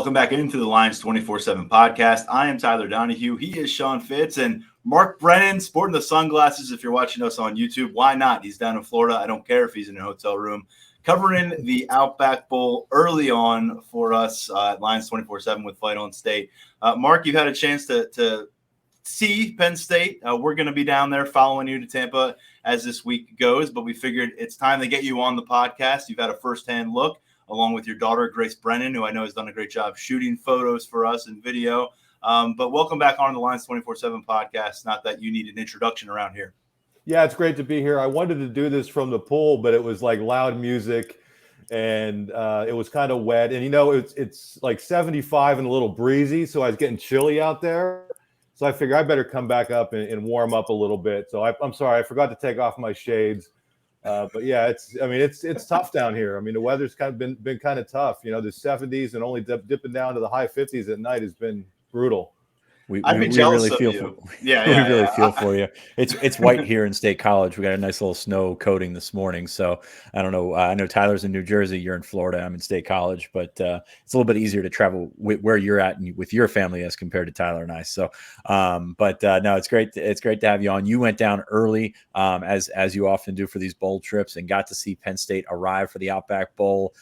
welcome back into the Lions 24/7 podcast. I am Tyler Donohue. He is Sean Fitz, and Mark Brennan sporting the sunglasses. If you're watching us on YouTube, why not? He's down in Florida. I don't care if he's in a hotel room, covering the Outback Bowl early on for us at Lions 24/7 with Fight on State. Mark, you've had a chance to see Penn State. We're going to be down there following you to Tampa as this week goes, but we figured it's time to get you on the podcast. You've had a firsthand look, along with your daughter, Grace Brennan, who I know has done a great job shooting photos for us and video. But welcome back on the Lions 24/7 podcast. Not that you need an introduction around here. Yeah, it's great to be here. I wanted to do this from the pool, but it was like loud music and it was kind of wet. And, it's like 75 and a little breezy, so I was getting chilly out there. So I figured I better come back up and warm up a little bit. So I'm sorry, I forgot to take off my shades. But yeah, it's tough down here. I mean, the weather's kind of been kind of tough. The 70s and only dipping down to the high 50s at night has been brutal. We really feel for you. It's white here in State College. We got a nice little snow coating this morning. So I don't know. I know Tyler's in New Jersey. You're in Florida. I'm in State College, but it's a little bit easier to travel where you're at and with your family as compared to Tyler and I. So, no, it's great. It's great to have you on. You went down early, as you often do for these bowl trips, and got to see Penn State arrive for the Outback Bowl.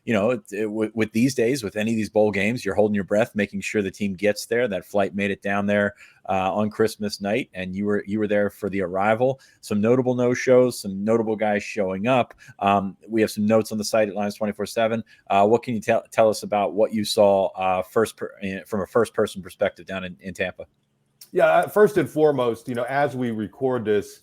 With these days, with any of these bowl games, you're holding your breath, making sure the team gets there. That flight made it down there on Christmas night, and you were there for the arrival. Some notable no-shows, some notable guys showing up. We have some notes on the site at Lions 24/7. What can you tell us about what you saw from a first-person perspective down in Tampa? Yeah, first and foremost, as we record this,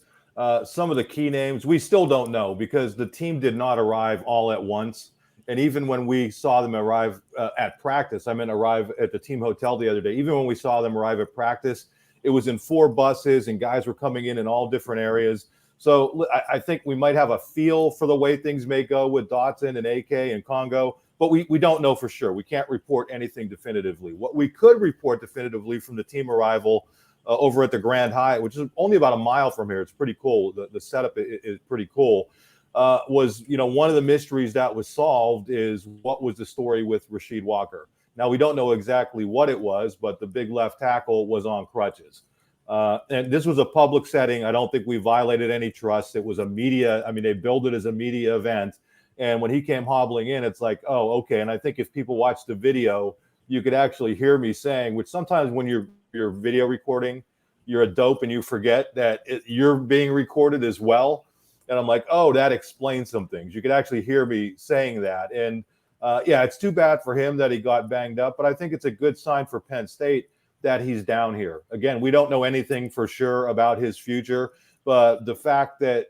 some of the key names we still don't know because the team did not arrive all at once. And even when we saw them arrive at practice, arrive at the team hotel the other day, even when we saw them arrive at practice, it was in 4 buses and guys were coming in all different areas. So I think we might have a feel for the way things may go with Dotson and AK and Congo, but we don't know for sure. We can't report anything definitively. What we could report definitively from the team arrival over at the Grand Hyatt, which is only about a mile from here. It's pretty cool. The setup is pretty cool. Was one of the mysteries that was solved is what was the story with Rasheed Walker. Now, we don't know exactly what it was, but the big left tackle was on crutches. And this was a public setting. I don't think we violated any trust. It was a media. they billed it as a media event. And when he came hobbling in, it's like, oh, okay. And I think if people watch the video, you could actually hear me saying, which sometimes when you're video recording, you're a dope and you forget that you're being recorded as well. And I'm like, oh, that explains some things. You could actually hear me saying that. And it's too bad for him that he got banged up, but I think it's a good sign for Penn State that he's down here. Again, we don't know anything for sure about his future, but the fact that,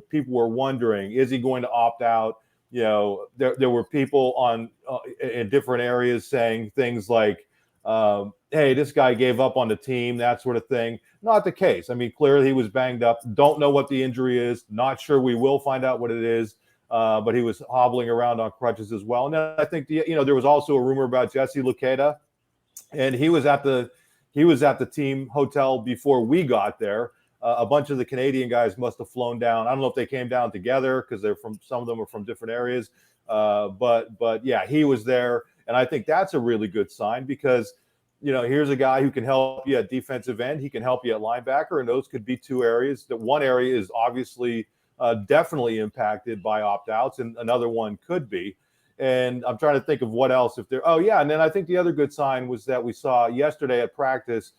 people were wondering, is he going to opt out? There were people in different areas saying things like, hey, this guy gave up on the team, that sort of thing. Not the case. Clearly he was banged up. Don't know what the injury is. Not sure we will find out what it is. But he was hobbling around on crutches as well. And then I think there was also a rumor about Jesse Luketa, and he was at the team hotel before we got there. A bunch of the Canadian guys must have flown down. I don't know if they came down together because some of them are from different areas. But yeah, he was there. And I think that's a really good sign because, here's a guy who can help you at defensive end. He can help you at linebacker. And those could be 2 areas. That one area is obviously definitely impacted by opt-outs, and another one could be. And I'm trying to think of what else. And then I think the other good sign was that we saw yesterday at practice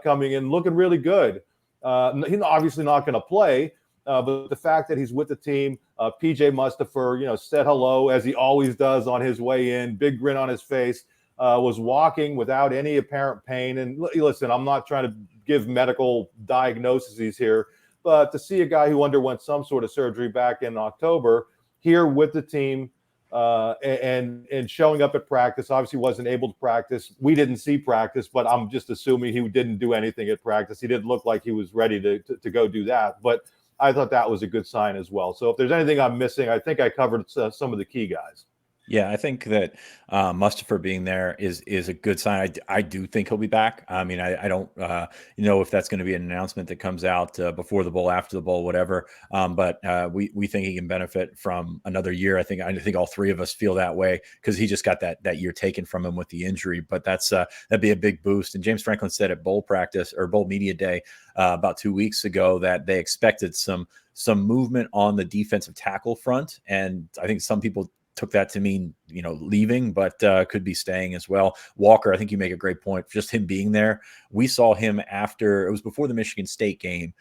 coming in looking really good. He's obviously not going to play, but the fact that he's with the team, PJ Mustapha, said hello as he always does on his way in, big grin on his face, was walking without any apparent pain. And listen, I'm not trying to give medical diagnoses here, but to see a guy who underwent some sort of surgery back in October here with the team and showing up at practice, obviously wasn't able to practice. We didn't see practice, but I'm just assuming he didn't do anything at practice. He didn't look like he was ready to go do that. But I thought that was a good sign as well. So if there's anything I'm missing, I think I covered some of the key guys. Yeah, I think that Mustapha being there is a good sign. I do think he'll be back. I mean, I don't know if that's going to be an announcement that comes out before the bowl, after the bowl, whatever. But we think he can benefit from another year. I think all three of us feel that way because he just got that year taken from him with the injury. But that'd be a big boost. And James Franklin said at bowl practice or bowl media day about 2 weeks ago that they expected some movement on the defensive tackle front, and I think some people took that to mean, leaving, but could be staying as well. Walker, I think you make a great point. Just him being there. We saw him it was before the Michigan State game.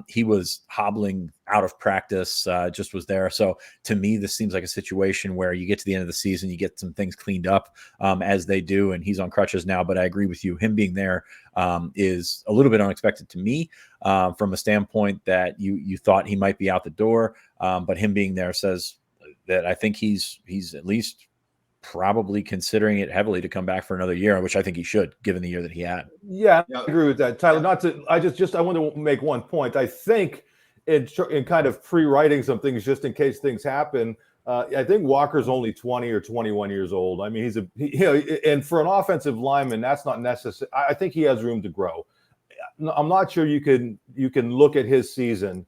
He was hobbling out of practice, just was there. So to me, this seems like a situation where you get to the end of the season, you get some things cleaned up as they do, and he's on crutches now. But I agree with you. Him being there is a little bit unexpected to me from a standpoint that you thought he might be out the door. But him being there says that I think he's at least probably considering it heavily to come back for another year, which I think he should, given the year that he had. Yeah, I agree with that, Tyler. I want to make one point. I think in kind of pre-writing some things just in case things happen. I think Walker's only 20 or 21 years old. I mean, and for an offensive lineman, that's not necessary. I think he has room to grow. I'm not sure you can look at his season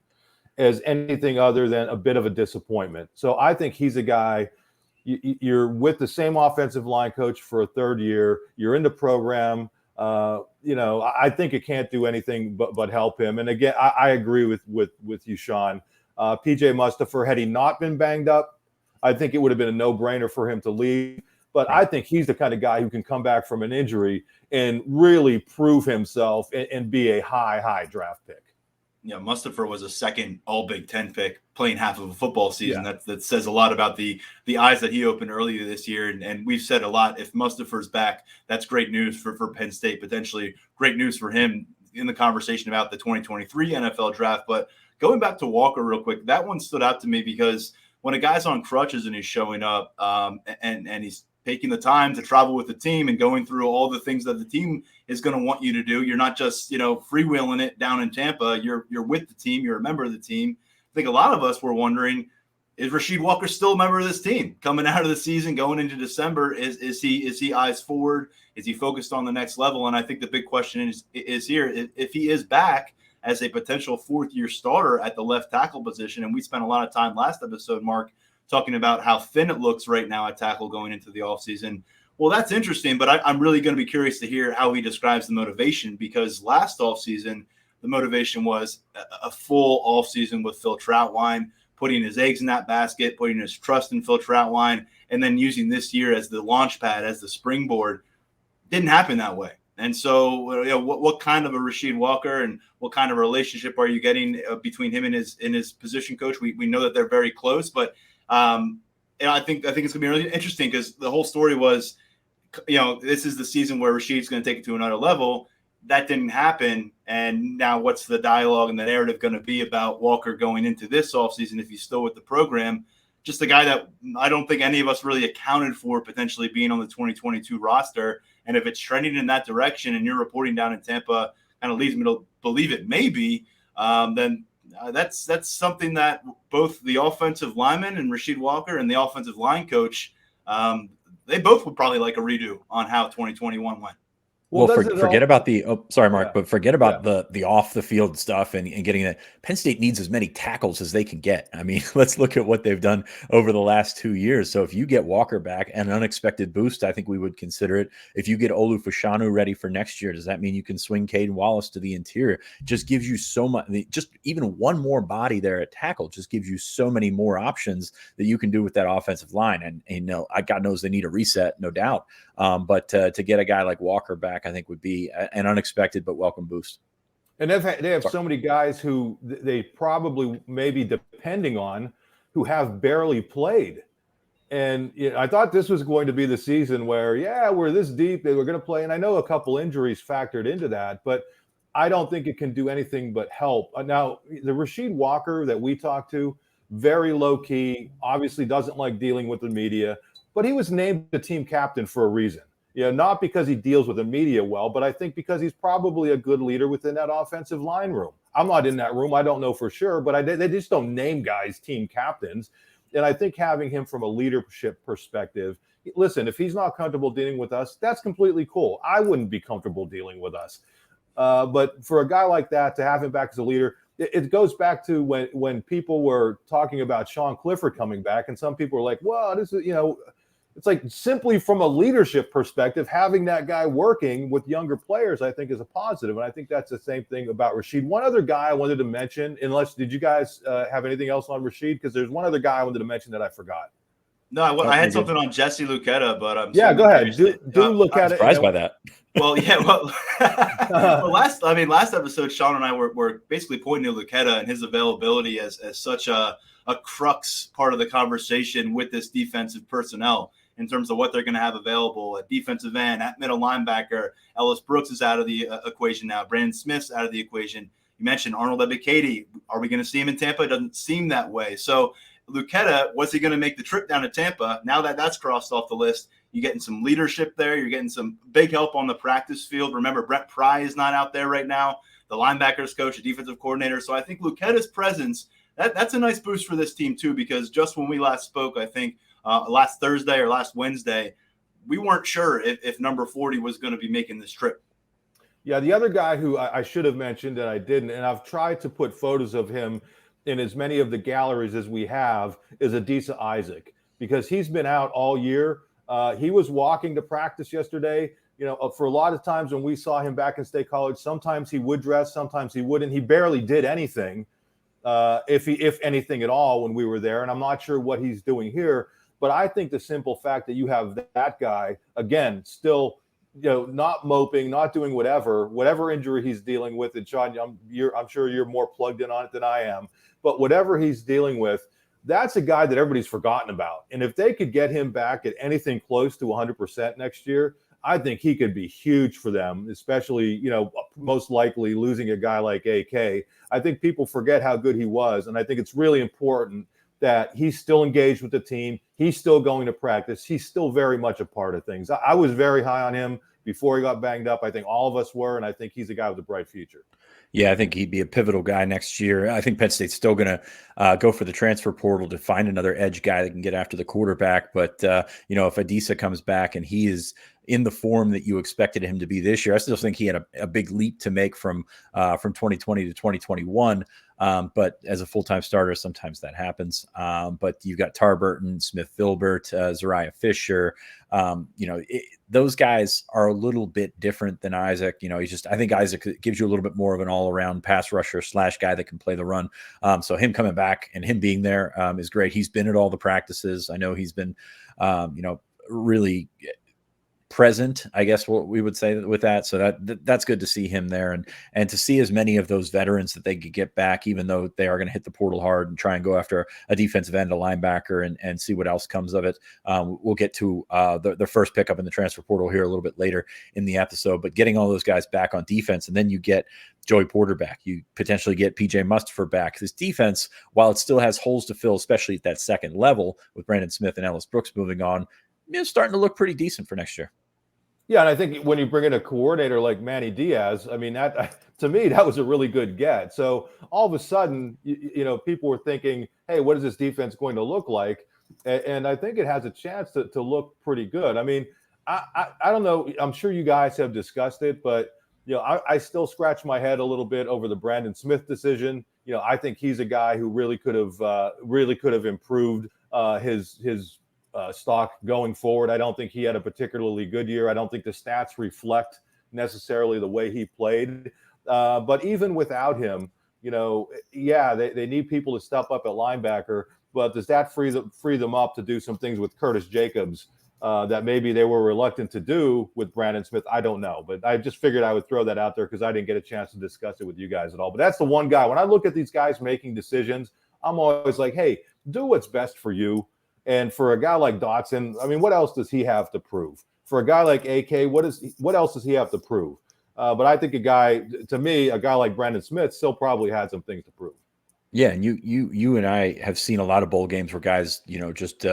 as anything other than a bit of a disappointment. So I think he's a guy, you're with the same offensive line coach for a third year, you're in the program, I think it can't do anything but help him. And again, I agree with you, Sean. PJ Mustapha, had he not been banged up, I think it would have been a no-brainer for him to leave. But I think he's the kind of guy who can come back from an injury and really prove himself and be a high draft pick. Yeah, Mustapha was a second All Big Ten pick, playing half of a football season. Yeah. That says a lot about the eyes that he opened earlier this year. And we've said a lot. If Mustapha's back, that's great news for Penn State. Potentially great news for him in the conversation about the 2023 NFL draft. But going back to Walker real quick, that one stood out to me because when a guy's on crutches and he's showing up and he's taking the time to travel with the team and going through all the things that the team is going to want you to do. You're not just, freewheeling it down in Tampa. You're with the team. You're a member of the team. I think a lot of us were wondering, is Rasheed Walker still a member of this team coming out of the season, going into December? Is he eyes forward? Is he focused on the next level? And I think the big question is here, if he is back as a potential fourth-year starter at the left tackle position, and we spent a lot of time last episode, Mark, talking about how thin it looks right now at tackle going into the offseason. Well, that's interesting, but I'm really going to be curious to hear how he describes the motivation, because last offseason, the motivation was a full offseason with Phil Trautwein, putting his eggs in that basket, putting his trust in Phil Trautwein, and then using this year as the launch pad, as the springboard. Didn't happen that way. And so, what kind of a Rasheed Walker and what kind of a relationship are you getting between him and his position coach? We know that they're very close, but I think it's going to be really interesting because the whole story was, this is the season where Rasheed's going to take it to another level. That didn't happen. And now what's the dialogue and the narrative going to be about Walker going into this offseason if he's still with the program? Just a guy that I don't think any of us really accounted for potentially being on the 2022 roster. And if it's trending in that direction and you're reporting down in Tampa kind of leads me to believe it may be, then that's something that both the offensive lineman and Rasheed Walker and the offensive line coach, they both would probably like a redo on how 2021 went. Well, forget about but forget about the off the field stuff and getting that. Penn State needs as many tackles as they can get. I mean, let's look at what they've done over the last 2 years. So if you get Walker back, an unexpected boost, I think we would consider it. If you get Olu Fashanu ready for next year, does that mean you can swing Caden Wallace to the interior? Just gives you so much. Just even one more body there at tackle just gives you so many more options that you can do with that offensive line. And God knows they need a reset, no doubt. But to get a guy like Walker back, I think would be an unexpected but welcome boost. And they have so many guys who they probably may be depending on who have barely played. And I thought this was going to be the season where, we're this deep, they were going to play. And I know a couple injuries factored into that, but I don't think it can do anything but help. Now, the Rasheed Walker that we talked to, very low key, obviously doesn't like dealing with the media, but he was named the team captain for a reason. Not because he deals with the media well, but I think because he's probably a good leader within that offensive line room. I'm not in that room. I don't know for sure, but they just don't name guys team captains. And I think having him from a leadership perspective, listen, if he's not comfortable dealing with us, that's completely cool. I wouldn't be comfortable dealing with us. But for a guy like that to have him back as a leader, it goes back to when people were talking about Sean Clifford coming back, and some people were like, well, this is, it's like simply from a leadership perspective, having that guy working with younger players, I think is a positive. And I think that's the same thing about Rasheed. One other guy I wanted to mention, did you guys have anything else on Rasheed? Because there's one other guy I wanted to mention that I forgot. No, I had something on Jesse Lucchetta, but I'm go ahead. Do look at it. Surprised by that. Well, yeah. Last episode, Sean and I were basically pointing to Lucchetta and his availability as such a crux part of the conversation with this defensive personnel in terms of what they're going to have available at defensive end, at middle linebacker. Ellis Brooks is out of the equation now. Brandon Smith's out of the equation. You mentioned Arnold Ebiketie. Are we going to see him in Tampa? It doesn't seem that way. So Lucchetta, was he going to make the trip down to Tampa? Now that that's crossed off the list, you're getting some leadership there. You're getting some big help on the practice field. Remember, Brett Pry is not out there right now, the linebackers coach, the defensive coordinator. So I think Lucchetta's presence, that's a nice boost for this team too, because just when we last spoke, I think last Thursday or last Wednesday, we weren't sure if number 40 was going to be making this trip. Yeah, the other guy who I should have mentioned and I didn't, and I've tried to put photos of him in as many of the galleries as we have, is Adisa Isaac, because he's been out all year. He was walking to practice yesterday. For a lot of times when we saw him back in State College, sometimes he would dress, sometimes he wouldn't. He barely did anything, if anything at all, when we were there. And I'm not sure what he's doing here. But I think the simple fact that you have that guy, again, still, not moping, not doing whatever injury he's dealing with. And Sean, I'm sure you're more plugged in on it than I am. But whatever he's dealing with, that's a guy that everybody's forgotten about. And if they could get him back at anything close to 100% next year, I think he could be huge for them, especially, most likely losing a guy like AK. I think people forget how good he was. And I think it's really important that he's still engaged with the team. He's still going to practice. He's still very much a part of things. I was very high on him before he got banged up. I think all of us were, and I think he's a guy with a bright future. Yeah, I think he'd be a pivotal guy next year. I think Penn State's still going to go for the transfer portal to find another edge guy that can get after the quarterback. But, if Adisa comes back and he is in the form that you expected him to be this year, I still think he had a big leap to make from 2020 to 2021. But as a full-time starter, sometimes that happens. But you've got Tarburton, Smith Filbert, Zariah Fisher. Those guys are a little bit different than Isaac. I think Isaac gives you a little bit more of an all-around pass rusher / guy that can play the run. So him coming back and him being there is great. He's been at all the practices. I know he's been, really present, I guess what we would say with that. So that's good to see him there and to see as many of those veterans that they could get back, even though they are going to hit the portal hard and try and go after a defensive end, a linebacker, and see what else comes of it. We'll get to the first pickup in the transfer portal here a little bit later in the episode, but getting all those guys back on defense, and then you get Joey Porter back. You potentially get PJ Mustapha back. This defense, while it still has holes to fill, especially at that second level with Brandon Smith and Ellis Brooks moving on, starting to look pretty decent for next year. Yeah, and I think when you bring in a coordinator like Manny Diaz, I mean, that to me, that was a really good get. So all of a sudden, people were thinking, hey, what is this defense going to look like? And I think it has a chance to look pretty good. I mean, I don't know. I'm sure you guys have discussed it, but, I still scratch my head a little bit over the Brandon Smith decision. I think he's a guy who really could have improved his stock going forward. I don't think he had a particularly good year. I don't think the stats reflect necessarily the way he played. But even without him, they need people to step up at linebacker. But does that free them up to do some things with Curtis Jacobs that maybe they were reluctant to do with Brandon Smith? I don't know. But I just figured I would throw that out there because I didn't get a chance to discuss it with you guys at all. But that's the one guy. When I look at these guys making decisions, I'm always like, hey, do what's best for you. And for a guy like Dotson, I mean, what else does he have to prove? For a guy like AK, what else does he have to prove? But I think a guy like Brandon Smith still probably had some things to prove. Yeah, and you and I have seen a lot of bowl games where guys, just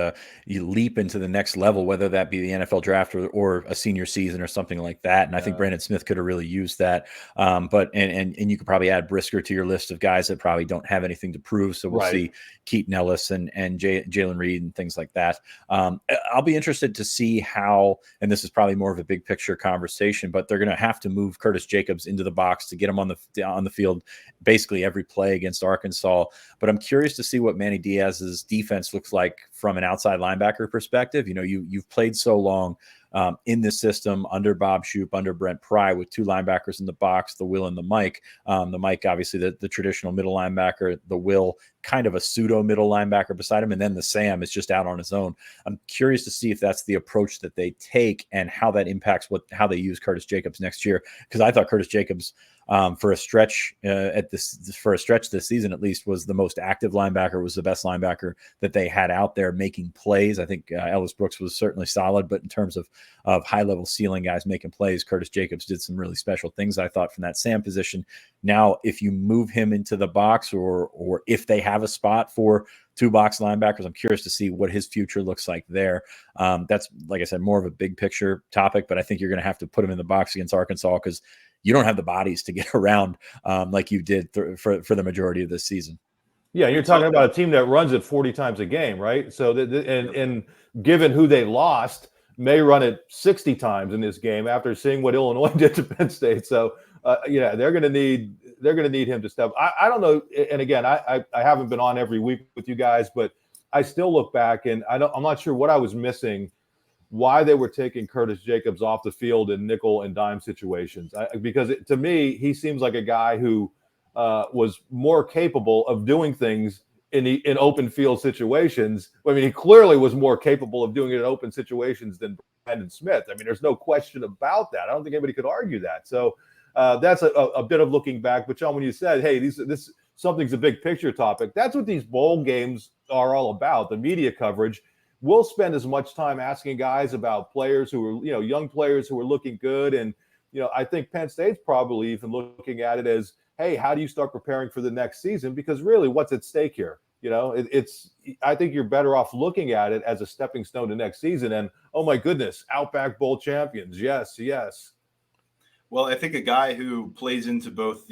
you leap into the next level, whether that be the NFL draft or a senior season or something like that. And I think Brandon Smith could have really used that. But you could probably add Brisker to your list of guys that probably don't have anything to prove. So we'll see Keaton Ellis and Jalen Reed and things like that. I'll be interested to see how, and this is probably more of a big picture conversation, but they're going to have to move Curtis Jacobs into the box to get him on the field basically every play against Arkansas. But I'm curious to see what Manny Diaz's defense looks like from an outside linebacker perspective. You've played so long in this system under Bob Shoop, under Brent Pry, with two linebackers in the box, the Will and the Mike. The Mike, obviously, the traditional middle linebacker, the Will, kind of a pseudo middle linebacker beside him, and then the Sam is just out on his own. I'm curious to see if that's the approach that they take and how that impacts how they use Curtis Jacobs next year. Because I thought Curtis Jacobs, for a stretch this season at least, was the most active linebacker, was the best linebacker that they had out there making plays. I think Ellis Brooks was certainly solid, but in terms of high level ceiling guys making plays, Curtis Jacobs did some really special things, I thought, from that Sam position. Now, if you move him into the box, or if they have a spot for two box linebackers, I'm curious to see what his future looks like there. That's, like I said, more of a big picture topic, but I think you're going to have to put him in the box against Arkansas because you don't have the bodies to get around like you did for the majority of this season. Yeah, you're talking about a team that runs it 40 times a game, right? So, and given who they lost, may run it 60 times in this game after seeing what Illinois did to Penn State. So, they're going to need him to step. I don't know. And again, I haven't been on every week with you guys, but I still look back and I'm not sure what I was missing, why they were taking Curtis Jacobs off the field in nickel and dime situations. Because to me, he seems like a guy who was more capable of doing things in open field situations. I mean, he clearly was more capable of doing it in open situations than Brandon Smith. I mean, there's no question about that. I don't think anybody could argue that. So that's a bit of looking back. But Sean, when you said, hey, this something's a big picture topic, that's what these bowl games are all about, the media coverage. We'll spend as much time asking guys about players who are, young players who are looking good. And, I think Penn State's probably even looking at it as, hey, how do you start preparing for the next season? Because really, what's at stake here? I think you're better off looking at it as a stepping stone to next season. And, oh my goodness, Outback Bowl champions. Yes, yes. Well, I think a guy who plays into both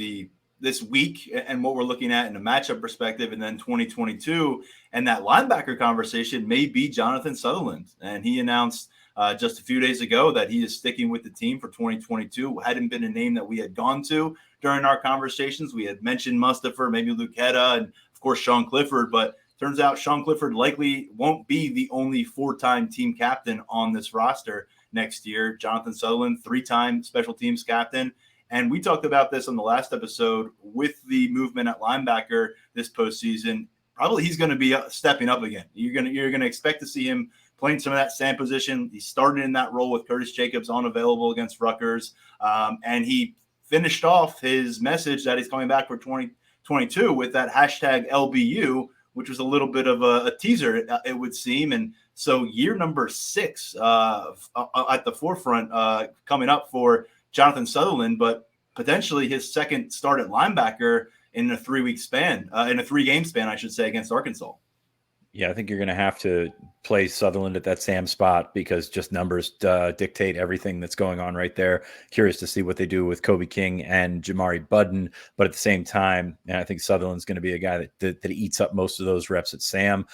this week and what we're looking at in a matchup perspective, and then 2022 and that linebacker conversation may be Jonathan Sutherland. And he announced just a few days ago that he is sticking with the team for 2022. Hadn't been a name that we had gone to during our conversations. We had mentioned Mustapha, maybe Lucetta, and of course Sean Clifford, but turns out Sean Clifford likely won't be the only 4-time team captain on this roster next year. Jonathan Sutherland, 3-time special teams captain. And we talked about this on the last episode with the movement at linebacker this postseason. Probably he's going to be stepping up again. You're going to expect to see him playing some of that Sam position. He started in that role with Curtis Jacobs unavailable against Rutgers, and he finished off his message that he's coming back for 2022 with that hashtag LBU, which was a little bit of a teaser, it would seem. And so year number 6 at the forefront coming up for Jonathan Sutherland, but potentially his second start at linebacker in a 3-week span, in a 3-game span, I should say, against Arkansas. Yeah, I think you're going to have to play Sutherland at that Sam spot because just numbers dictate everything that's going on right there. Curious to see what they do with Kobe King and Jamari Budden, but at the same time, I think Sutherland's going to be a guy that eats up most of those reps at Sam.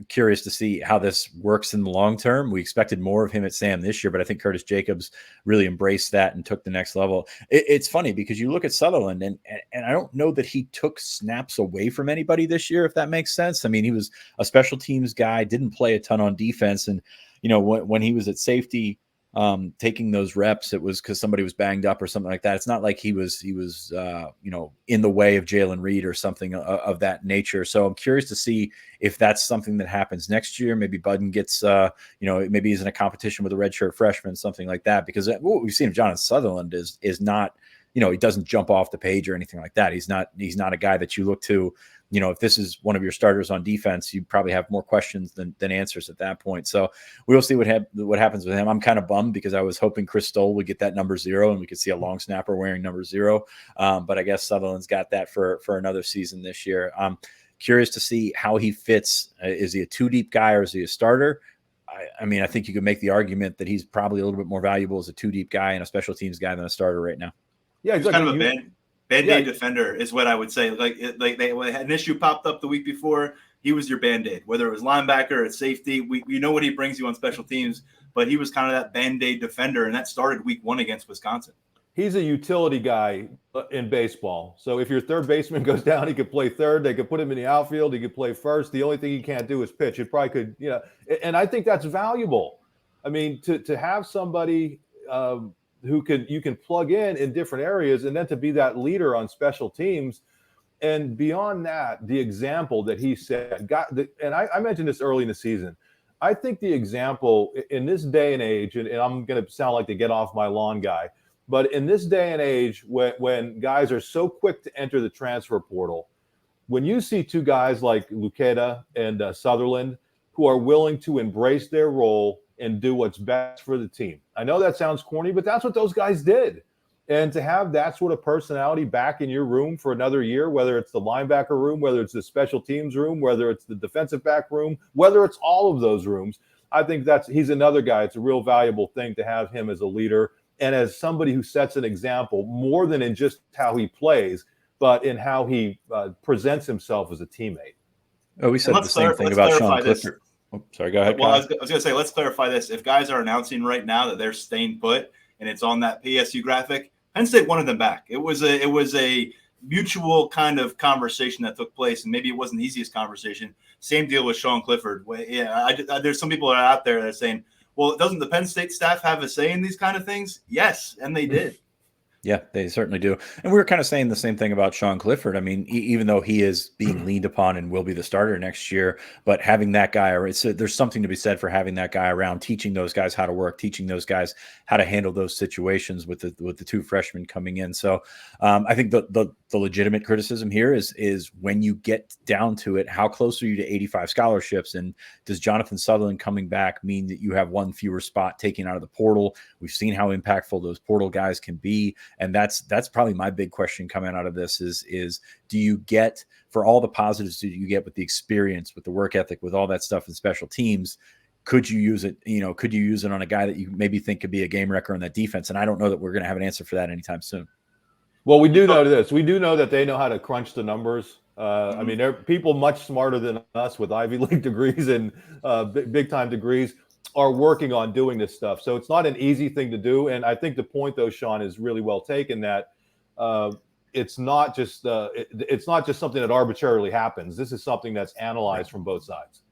Curious to see how this works in the long term. We expected more of him at Sam this year, but I think Curtis Jacobs really embraced that and took the next level. It's funny because you look at Sutherland and I don't know that he took snaps away from anybody this year, if that makes sense. I mean, he was a special teams guy, didn't play a ton on defense. And, when he was at safety, taking those reps, it was because somebody was banged up or something like that. It's not like he was in the way of Jalen Reed or something of that nature. So I'm curious to see if that's something that happens next year. Maybe Budden gets, maybe he's in a competition with a redshirt freshman, something like that. Because what we've seen of Jonathan Sutherland is not, he doesn't jump off the page or anything like that. He's not a guy that you look to if this is one of your starters on defense, you probably have more questions than answers at that point. So we'll see what happens with him. I'm kind of bummed because I was hoping Chris Stoll would get that number 0 and we could see a long snapper wearing number 0. But I guess Sutherland's got that for another season this year. I'm curious to see how he fits. Is he a 2-deep guy or is he a starter? I mean, I think you could make the argument that he's probably a little bit more valuable as a 2-deep guy and a special teams guy than a starter right now. Yeah, he's kind of a Band-Aid defender is what I would say. Like they had an issue popped up the week before. He was your Band-Aid, whether it was linebacker or safety. We know what he brings you on special teams, but he was kind of that Band-Aid defender, and that started week 1 against Wisconsin. He's a utility guy in baseball. So if your third baseman goes down, he could play third. They could put him in the outfield. He could play first. The only thing he can't do is pitch. It probably could, and I think that's valuable. I mean, to have somebody who you can plug in different areas, and then to be that leader on special teams. And beyond that, the example that he set, and I mentioned this early in the season. I think the example in this day and age, and I'm going to sound like the get off my lawn guy, but in this day and age, when guys are so quick to enter the transfer portal, when you see 2 guys like Luketa and Sutherland who are willing to embrace their role and do what's best for the team. I know that sounds corny, but that's what those guys did. And to have that sort of personality back in your room for another year, whether it's the linebacker room, whether it's the special teams room, whether it's the defensive back room, whether it's all of those rooms, I think he's another guy. It's a real valuable thing to have him as a leader and as somebody who sets an example more than in just how he plays, but in how he presents himself as a teammate. Oh, we said the same thing about Sean Clifford. Oh, sorry, go ahead. Well, I was going to say, let's clarify this. If guys are announcing right now that they're staying put and it's on that PSU graphic, Penn State wanted them back. It was a mutual kind of conversation that took place, and maybe it wasn't the easiest conversation. Same deal with Sean Clifford. Yeah, there's some people that are out there that are saying, well, doesn't the Penn State staff have a say in these kind of things? Yes, and they did. Yeah, they certainly do. And we were kind of saying the same thing about Sean Clifford. I mean, even though he is being leaned upon and will be the starter next year, but having that guy, there's something to be said for having that guy around, teaching those guys how to work, teaching those guys how to handle those situations with the 2 freshmen coming in. So I think the legitimate criticism here is when you get down to it, how close are you to 85 scholarships? And does Jonathan Sutherland coming back mean that you have 1 fewer spot taken out of the portal? We've seen how impactful those portal guys can be. And that's probably my big question coming out of this is do you get, for all the positives that you get with the experience, with the work ethic, with all that stuff in special teams, could you use it? Could you use it on a guy that you maybe think could be a game wrecker on that defense? And I don't know that we're going to have an answer for that anytime soon. Well, we do know this. We do know that they know how to crunch the numbers. I mean, they're people much smarter than us with Ivy League degrees and big time degrees are working on doing this stuff. So it's not an easy thing to do. And I think the point, though, Sean, is really well taken, that it's not just something that arbitrarily happens. This is something that's analyzed from both sides.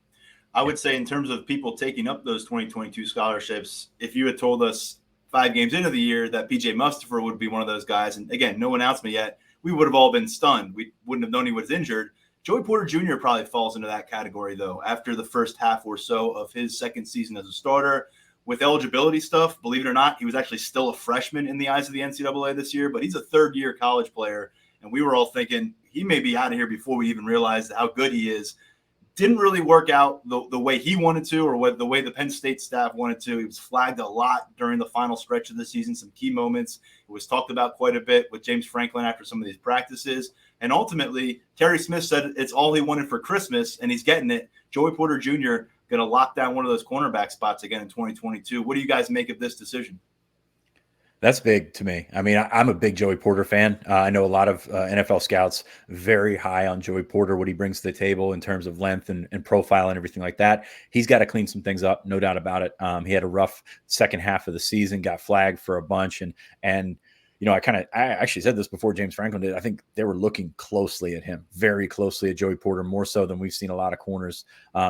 I would say in terms of people taking up those 2022 scholarships, if you had told us 5 games into the year that PJ Mustapha would be one of those guys, and again, no announcement yet, we would have all been stunned. We wouldn't have known he was injured. Joey Porter Jr. probably falls into that category, though, after the first half or so of his second season as a starter. With eligibility stuff, believe it or not, he was actually still a freshman in the eyes of the NCAA this year, but he's a third-year college player, and we were all thinking he may be out of here before we even realized how good he is. Didn't really work out the way he wanted to, or the way the Penn State staff wanted to. He was flagged a lot during the final stretch of the season, some key moments. It was talked about quite a bit with James Franklin after some of these practices. And ultimately, Terry Smith said it's all he wanted for Christmas, and he's getting it. Joey Porter Jr. going to lock down one of those cornerback spots again in 2022. What do you guys make of this decision? That's big to me. I mean, I'm a big Joey Porter fan. I know a lot of NFL scouts very high on Joey Porter, what he brings to the table in terms of length and profile and everything like that. He's got to clean some things up, no doubt about it. He had a rough second half of the season, got flagged for a bunch, and I actually said this before James Franklin did. I think they were looking closely at him, very closely at Joey Porter, more so than we've seen a lot of corners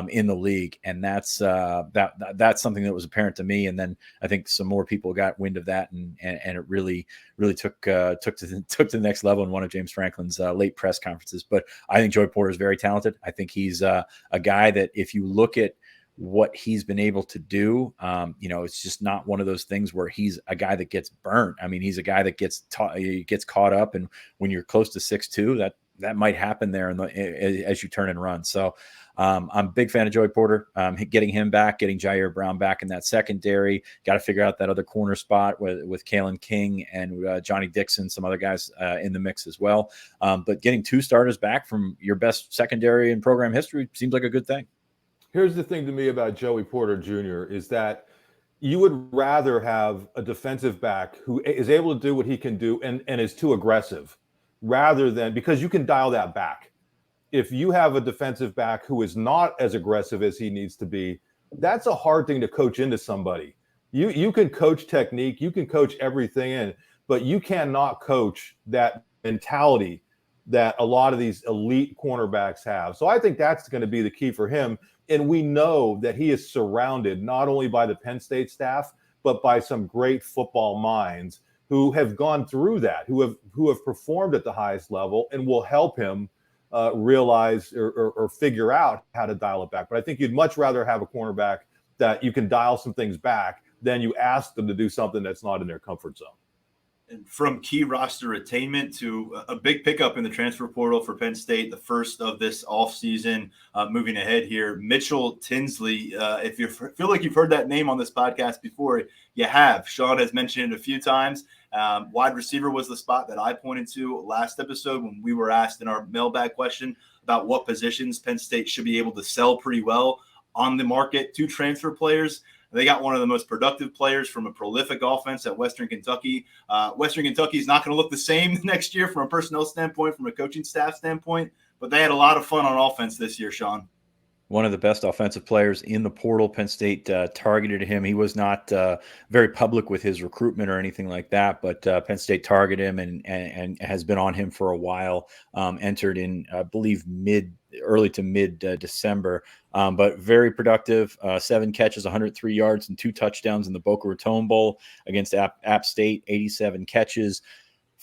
in the league. And that's something that was apparent to me. And then I think some more people got wind of that, and it really took to the next level in one of James Franklin's late press conferences. But I think Joey Porter is very talented. I think he's a guy that, if you look at what he's been able to do, it's just not one of those things where he's a guy that gets burnt. I mean, he's a guy that gets caught up, and when you're close to 6'2", that might happen there as you turn and run. So I'm a big fan of Joey Porter. Getting him back, getting Jair Brown back in that secondary. Got to figure out that other corner spot with Kalen King and Johnny Dixon, some other guys in the mix as well. But getting 2 starters back from your best secondary in program history seems like a good thing. Here's the thing to me about Joey Porter Jr. is that you would rather have a defensive back who is able to do what he can do and is too aggressive, rather than, because you can dial that back. If you have a defensive back who is not as aggressive as he needs to be, that's a hard thing to coach into somebody. You can coach technique, you can coach everything in, but you cannot coach that mentality that a lot of these elite cornerbacks have. So I think that's going to be the key for him. And we know that he is surrounded not only by the Penn State staff, but by some great football minds who have gone through that, who have performed at the highest level and will help him realize or figure out how to dial it back. But I think you'd much rather have a cornerback that you can dial some things back than you ask them to do something that's not in their comfort zone. And from key roster attainment to a big pickup in the transfer portal for Penn State, the first of this offseason, moving ahead here, Mitchell Tinsley. If you feel like you've heard that name on this podcast before, you have. Sean has mentioned it a few times. Wide receiver was the spot that I pointed to last episode when we were asked in our mailbag question about what positions Penn State should be able to sell pretty well on the market to transfer players. They got one of the most productive players from a prolific offense at Western Kentucky. Western Kentucky is not going to look the same next year from a personnel standpoint, from a coaching staff standpoint, but they had a lot of fun on offense this year, Sean. One of the best offensive players in the portal. Penn State targeted him. He was not very public with his recruitment or anything like that, but Penn State targeted him and has been on him for a while. Entered in, I believe, early to mid December, but very productive. 7 catches, 103 yards, and 2 touchdowns in the Boca Raton Bowl against App State. 87 catches,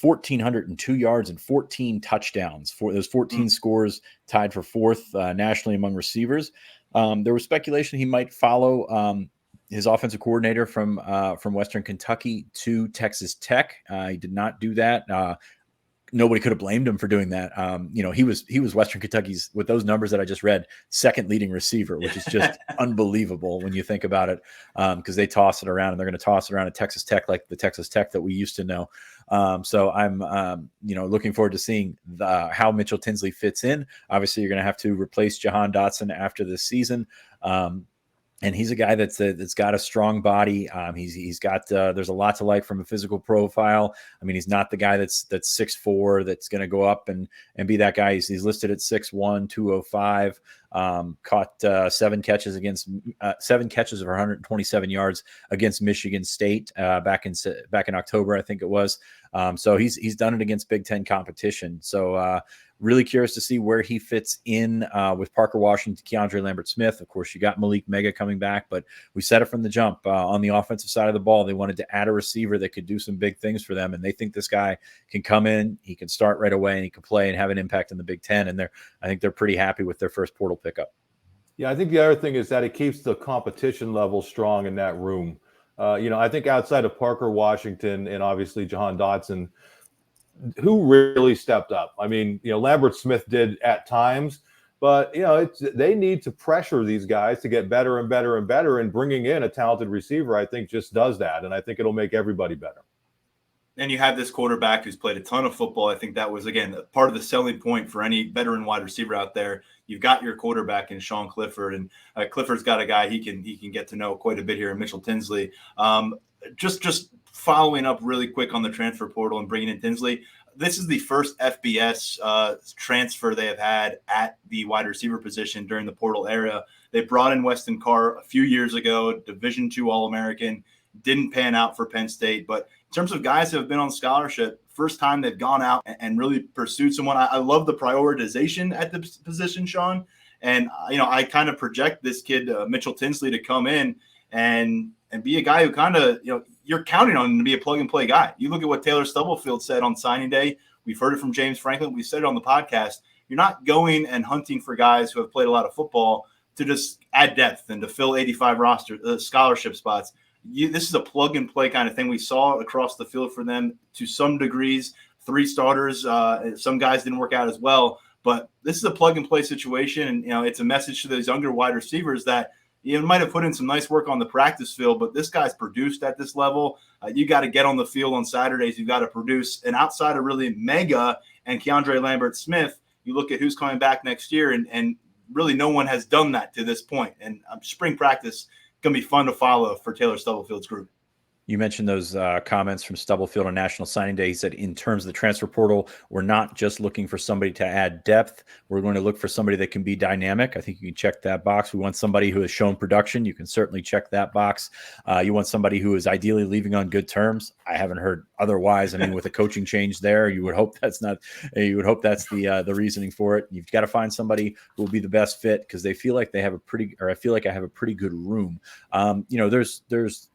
1,402 yards and 14 touchdowns. For those 14 scores, tied for 4th nationally among receivers. There was speculation he might follow his offensive coordinator from Western Kentucky to Texas Tech. He did not do that. Nobody could have blamed him for doing that. He was Western Kentucky's, with those numbers that I just read, 2nd leading receiver, which is just unbelievable when you think about it, because they toss it around and they're going to toss it around at Texas Tech like the Texas Tech that we used to know. So I'm, looking forward to seeing how Mitchell Tinsley fits in. Obviously, you're going to have to replace Jahan Dotson after this season. And he's a guy that's got a strong body. He's got there's a lot to like from a physical profile. I mean, he's not the guy that's 6'4", that's going to go up and be that guy. He's listed at 6'1", 205. Caught 7 catches of 127 yards against Michigan State back in October, I think it was. So he's done it against Big Ten competition. So really curious to see where he fits in with Parker Washington, Keandre Lambert-Smith. Of course, you got Malik Mega coming back, but we said it from the jump. On the offensive side of the ball, they wanted to add a receiver that could do some big things for them, and they think this guy can come in, he can start right away, and he can play and have an impact in the Big Ten. And I think they're pretty happy with their first portal pickup. Yeah, I think the other thing is that it keeps the competition level strong in that room. I think outside of Parker Washington and obviously Jahan Dotson, who really stepped up? I mean, Lambert-Smith did at times, but they need to pressure these guys to get better and better and better. And bringing in a talented receiver, I think, just does that, and I think it'll make everybody better. And you have this quarterback who's played a ton of football. I think that was, again, part of the selling point for any veteran wide receiver out there. You've got your quarterback in Sean Clifford, and Clifford's got a guy he can get to know quite a bit here in Mitchell Tinsley. Just following up really quick on the transfer portal and bringing in Tinsley, this is the first FBS transfer they have had at the wide receiver position during the portal era. They brought in Weston Carr a few years ago, Division II All-American, didn't pan out for Penn State. But in terms of guys who have been on scholarship, first time they've gone out and really pursued someone. I love the prioritization at the position, Sean. And, I kind of project this kid, Mitchell Tinsley, to come in and be a guy who kind of, you're counting on him to be a plug-and-play guy. You look at what Taylor Stubblefield said on signing day. We've heard it from James Franklin. We said it on the podcast. You're not going and hunting for guys who have played a lot of football to just add depth and to fill 85 scholarship spots. This is a plug-and-play kind of thing. We saw across the field for them to some degrees 3 starters. Some guys didn't work out as well, but this is a plug-and-play situation, and it's a message to those younger wide receivers that you might have put in some nice work on the practice field, but this guy's produced at this level. You got to get on the field on Saturdays. You got to produce. And outside of really Mega and Keandre Lambert-Smith, you look at who's coming back next year, and really no one has done that to this point. And spring practice going to be fun to follow for Taylor Stubblefield's group. You mentioned those comments from Stubblefield on National Signing Day. He said, in terms of the transfer portal, we're not just looking for somebody to add depth. We're going to look for somebody that can be dynamic. I think you can check that box. We want somebody who has shown production. You can certainly check that box. You want somebody who is ideally leaving on good terms. I haven't heard otherwise. I mean, with a coaching change there, you would hope that's not. You would hope that's the reasoning for it. You've got to find somebody who will be the best fit because they feel like they have a pretty, or I feel like I have a pretty good room. There's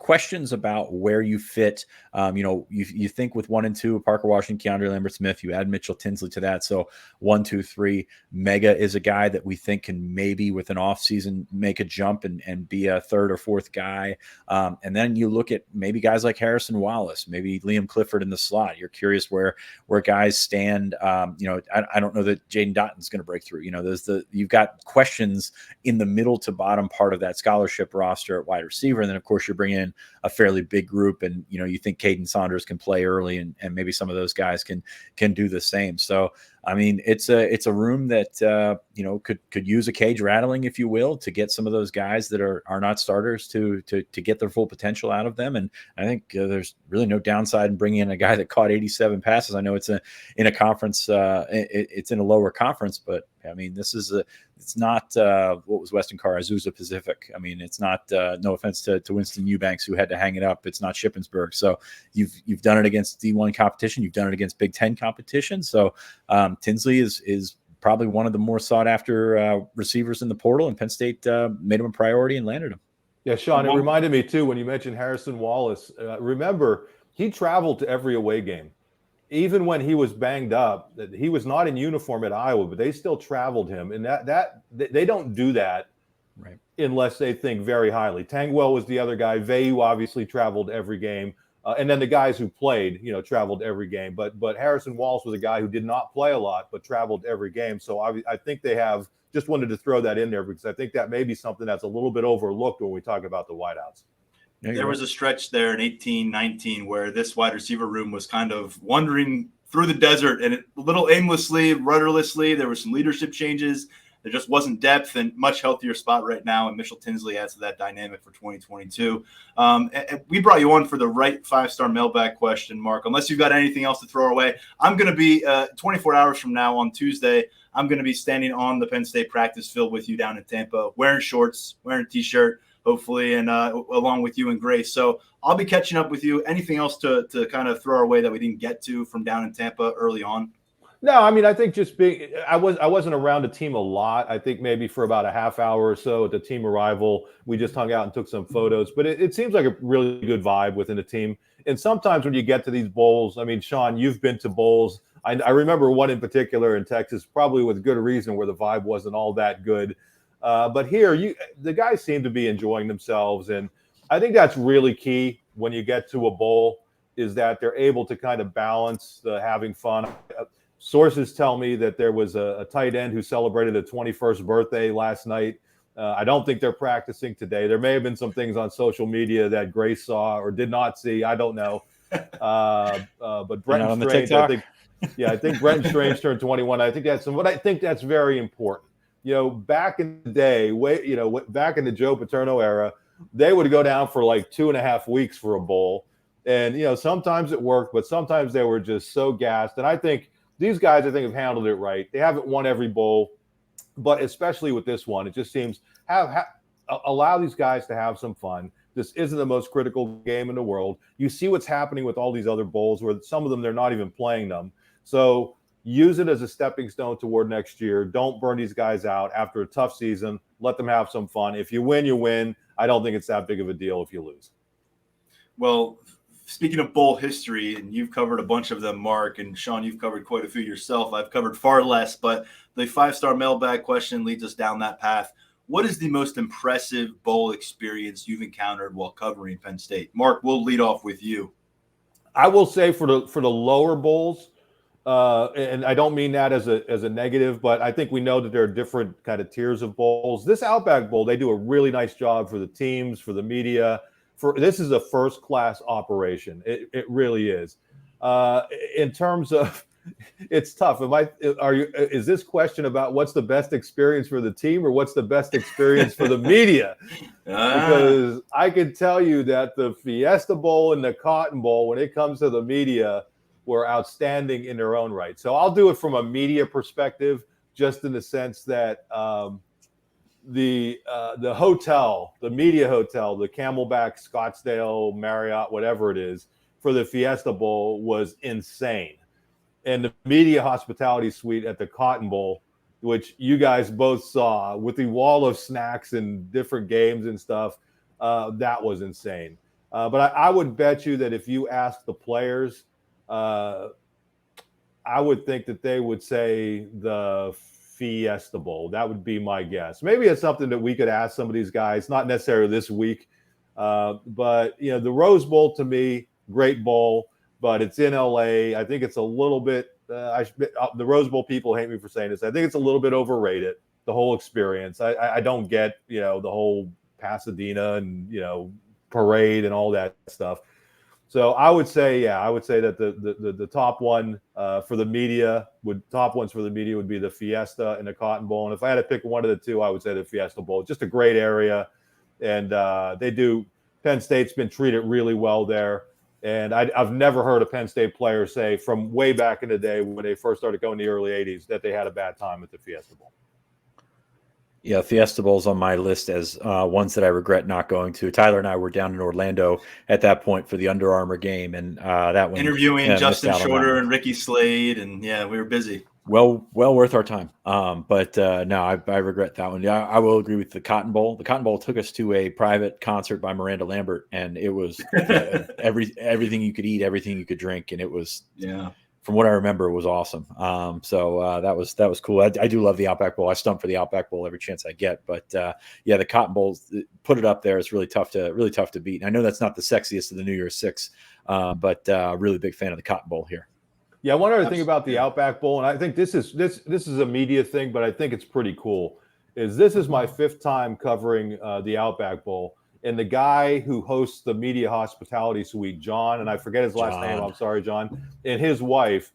questions about where you fit. You think with 1 and 2, Parker Washington, Keandre Lambert-Smith, you add Mitchell Tinsley to that. So 1, 2, 3, Mega is a guy that we think can maybe with an off season make a jump and be a 3rd or 4th guy. And then you look at maybe guys like Harrison Wallace, maybe Liam Clifford in the slot. You're curious where guys stand. I don't know that Jaden Dotton's going to break through. You've got questions in the middle to bottom part of that scholarship roster at wide receiver. And then of course you're bringing in a fairly big group, and you think Caden Saunders can play early, and maybe some of those guys can do the same. So I mean, it's a room that could use a cage rattling, if you will, to get some of those guys that are not starters to get their full potential out of them. And I think there's really no downside in bringing in a guy that caught 87 passes. I know it's in a conference, it's in a lower conference, but I mean, it's not what was Weston Carr, Azusa Pacific. I mean, it's not no offense to Winston Eubanks, who had to hang it up. It's not Shippensburg. So you've done it against D1 competition. You've done it against Big Ten competition. So Tinsley is probably one of the more sought after receivers in the portal, and Penn State made him a priority and landed him. Yeah, Sean, it reminded me too when you mentioned Harrison Wallace. Remember, he traveled to every away game. Even when he was banged up, he was not in uniform at Iowa, but they still traveled him. And that they don't do that right unless they think very highly. Tangwell was the other guy. Veyu obviously traveled every game. And then the guys who played, traveled every game. But Harrison Wallace was a guy who did not play a lot, but traveled every game. So I think they have just wanted to throw that in there because I think that may be something that's a little bit overlooked when we talk about the wideouts. There was a stretch there in 18-19 where this wide receiver room was kind of wandering through the desert and a little aimlessly, rudderlessly. There were some leadership changes. There just wasn't depth, and much healthier spot right now. And Mitchell Tinsley adds to that dynamic for 2022. And we brought you on for the right 5-star mailbag question, Mark. Unless you've got anything else to throw our way, I'm going to be 24 hours from now on Tuesday. I'm going to be standing on the Penn State practice field with you down in Tampa, wearing shorts, wearing a T-shirt, hopefully, and along with you and Grace. So I'll be catching up with you. Anything else to kind of throw our way that we didn't get to from down in Tampa early on? No, I mean, I think just I wasn't around the team a lot. I think maybe for about a half hour or so at the team arrival, we just hung out and took some photos. But it seems like a really good vibe within the team. And sometimes when you get to these bowls, I mean, Sean, you've been to bowls. I remember one in particular in Texas, probably with good reason, where the vibe wasn't all that good. But here, the guys seem to be enjoying themselves. And I think that's really key when you get to a bowl, is that they're able to kind of balance the having fun. Sources tell me that there was a tight end who celebrated a 21st birthday last night. I don't think they're practicing today. There may have been some things on social media that Grace saw or did not see. I don't know. But Brenton Strange, I think Brenton Strange turned 21. I think that's very important. Back in the day, back in the Joe Paterno era, they would go down for like 2.5 weeks for a bowl. And, sometimes it worked, but sometimes they were just so gassed. And I think these guys, have handled it right. They haven't won every bowl, but especially with this one, it just seems allow these guys to have some fun. This isn't the most critical game in the world. You see what's happening with all these other bowls where some of them, they're not even playing them. So use it as a stepping stone toward next year. Don't burn these guys out after a tough season. Let them have some fun. If you win, you win. I don't think it's that big of a deal if you lose. Well, speaking of bowl history, and you've covered a bunch of them, Mark, and Sean, you've covered quite a few yourself. I've covered far less, but the 5-star mailbag question leads us down that path. What is the most impressive bowl experience you've encountered while covering Penn State? Mark, we'll lead off with you. I will say for the lower bowls, and I don't mean that as a negative, but I think we know that there are different kind of tiers of bowls. This Outback Bowl, they do a really nice job for the teams, for the media. This is a first class operation. It really is. In terms of, it's tough. Is this question about what's the best experience for the team or what's the best experience for the media? Because I can tell you that the Fiesta Bowl and the Cotton Bowl, when it comes to the media, were outstanding in their own right. So I'll do it from a media perspective, just in the sense that the hotel, the media hotel, the Camelback, Scottsdale, Marriott, whatever it is, for the Fiesta Bowl was insane. And the media hospitality suite at the Cotton Bowl, which you guys both saw with the wall of snacks and different games and stuff, that was insane. But I would bet you that if you ask the players, I would think that they would say the Fiesta Bowl. That would be my guess. Maybe it's something that we could ask some of these guys, not necessarily this week. But, the Rose Bowl, to me, great bowl. But it's in LA. I think it's a little bit. The Rose Bowl people hate me for saying this. I think it's a little bit overrated. The whole experience. I don't get the whole Pasadena and parade and all that stuff. So I would say that the top one for the media would be the Fiesta and the Cotton Bowl. And if I had to pick one of the two, I would say the Fiesta Bowl. Just a great area, and Penn State's been treated really well there. And I've never heard a Penn State player say from way back in the day when they first started going in the early 80s that they had a bad time at the Fiesta Bowl. Yeah, Fiesta Bowl's on my list as ones that I regret not going to. Tyler and I were down in Orlando at that point for the Under Armour game, and that one interviewing Justin Shorter and Ricky Slade, and we were busy. Well worth our time. But no, I regret that one. Yeah, I will agree with the Cotton Bowl. The Cotton Bowl took us to a private concert by Miranda Lambert, and it was everything you could eat, everything you could drink, and it was from what I remember, it was awesome. So that was cool. I do love the Outback Bowl. I stump for the Outback Bowl every chance I get. But the Cotton Bowl, put it up there. It's really tough to beat. And I know that's not the sexiest of the New Year's Six, but really big fan of the Cotton Bowl here. Yeah, one other thing about the Outback Bowl, and I think this is a media thing, but I think it's pretty cool. This is my fifth time covering the Outback Bowl, and the guy who hosts the media hospitality suite, John, and I forget his last name. I'm sorry, John, and his wife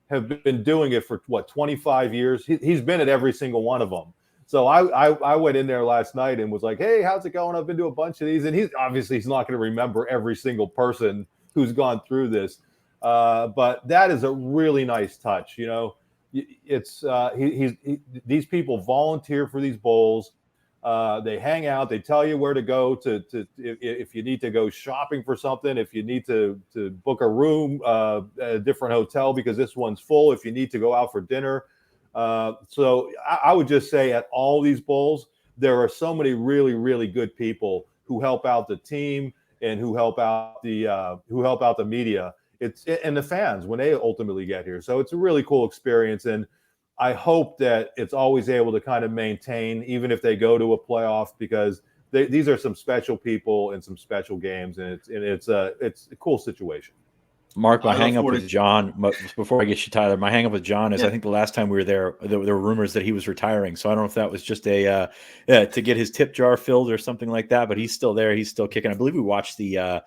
have been doing it for 25 years. He's been at every single one of them. So I went in there last night and was like, "Hey, how's it going? I've been to a bunch of these," and he's not going to remember every single person who's gone through this. But that is a really nice touch. It's these people volunteer for these bowls. They hang out. They tell you where to go to if you need to go shopping for something, if you need to book a room at a different hotel because this one's full, if you need to go out for dinner. So I would just say at all these bowls, there are so many really, really good people who help out the team and who help out the media. And the fans when they ultimately get here. So it's a really cool experience. And I hope that it's always able to kind of maintain, even if they go to a playoff, because these are some special people and some special games. And it's a cool situation. Mark, my hang up with John, before I get you, Tyler, my hang up with John is I think the last time we were there were rumors that he was retiring. So I don't know if that was just to get his tip jar filled or something like that, but he's still there. He's still kicking. I believe we watched the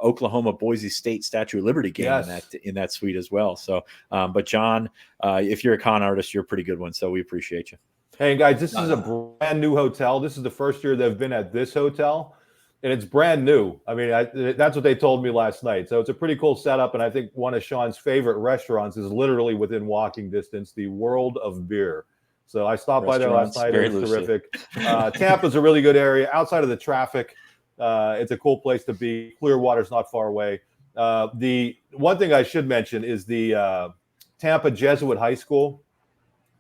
Oklahoma Boise State Statue of Liberty game in that suite as well. So, but John, if you're a con artist, you're a pretty good one. So we appreciate you. Hey guys, this is a brand new hotel. This is the first year they've been at this hotel, and it's brand new. I mean, that's what they told me last night. So it's a pretty cool setup. And I think one of Sean's favorite restaurants is literally within walking distance, the World of Beer. So I stopped by there last night. It was terrific. Tampa's a really good area outside of the traffic. It's a cool place to be. Clearwater's not far away. The one thing I should mention is the Tampa Jesuit High School,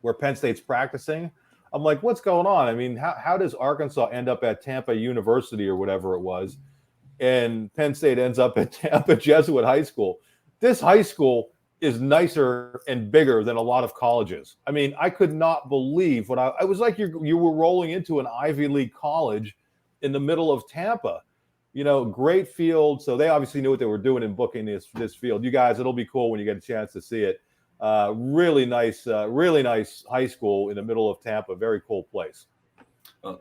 where Penn State's practicing. I'm like, what's going on? I mean, how does Arkansas end up at Tampa University or whatever it was, and Penn State ends up at Tampa Jesuit High School? This high school is nicer and bigger than a lot of colleges. I mean, I could not believe I was like, you were rolling into an Ivy League college in the middle of Tampa. great field. So they obviously knew what they were doing in booking this field. You guys, it'll be cool when you get a chance to see it. Really nice high school in the middle of Tampa. Very cool place.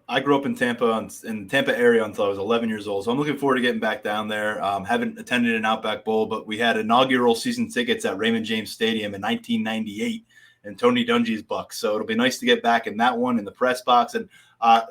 I grew up in Tampa, in the Tampa area until I was 11 years old. So I'm looking forward to getting back down there. Haven't attended an Outback Bowl, but we had inaugural season tickets at Raymond James Stadium in 1998 and Tony Dungy's Bucks. So it'll be nice to get back in that one in the press box. And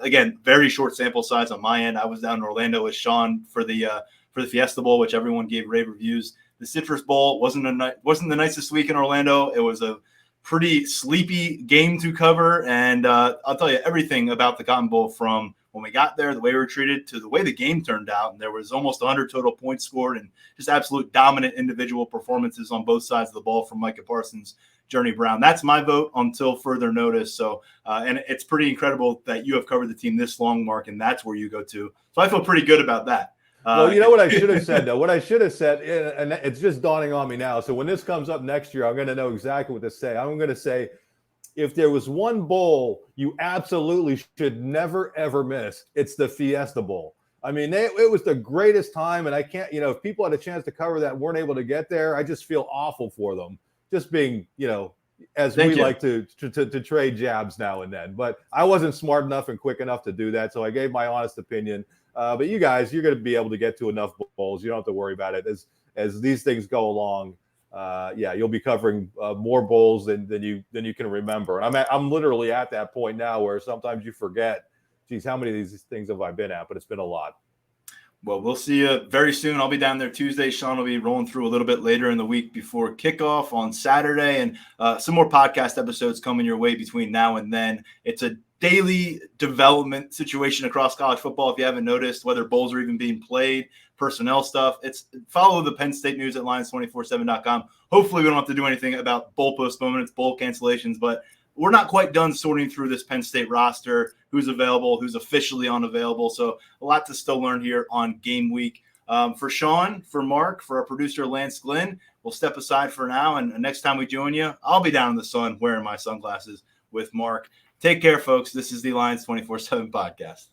again, very short sample size on my end. I was down in Orlando with Sean for the Fiesta Bowl, which everyone gave rave reviews. The Citrus Bowl wasn't the nicest week in Orlando. It was a pretty sleepy game to cover, and I'll tell you everything about the Cotton Bowl from when we got there, the way we were treated, to the way the game turned out. And there was almost 100 total points scored, and just absolute dominant individual performances on both sides of the ball from Micah Parsons, Journey Brown. That's my vote until further notice. So, and it's pretty incredible that you have covered the team this long, Mark, and that's where you go to. So I feel pretty good about that. Well, you know what I should have said, though? What I should have said, and it's just dawning on me now. So when this comes up next year, I'm going to know exactly what to say. I'm going to say, if there was one bowl you absolutely should never, ever miss, it's the Fiesta Bowl. I mean, it was the greatest time, and I can't, if people had a chance to cover that and weren't able to get there, I just feel awful for them. Just being, as we like to trade jabs now and then. But I wasn't smart enough and quick enough to do that, so I gave my honest opinion. But you guys, you're going to be able to get to enough bowls. You don't have to worry about it as these things go along. You'll be covering more bowls than you can remember. And I'm literally at that point now where sometimes you forget, geez, how many of these things have I been at? But it's been a lot. Well, we'll see you very soon. I'll be down there Tuesday. Sean will be rolling through a little bit later in the week before kickoff on Saturday, and some more podcast episodes coming your way between now and then. It's a daily development situation across college football. If you haven't noticed, whether bowls are even being played, personnel stuff, it's follow the Penn State news at Lions247.com. Hopefully we don't have to do anything about bowl postponements, bowl cancellations, but we're not quite done sorting through this Penn State roster, who's available, who's officially unavailable. So a lot to still learn here on game week. For Sean, for Mark, for our producer, Lance Glenn, we'll step aside for now. And next time we join you, I'll be down in the sun wearing my sunglasses with Mark. Take care, folks. This is the Lions 24/7 podcast.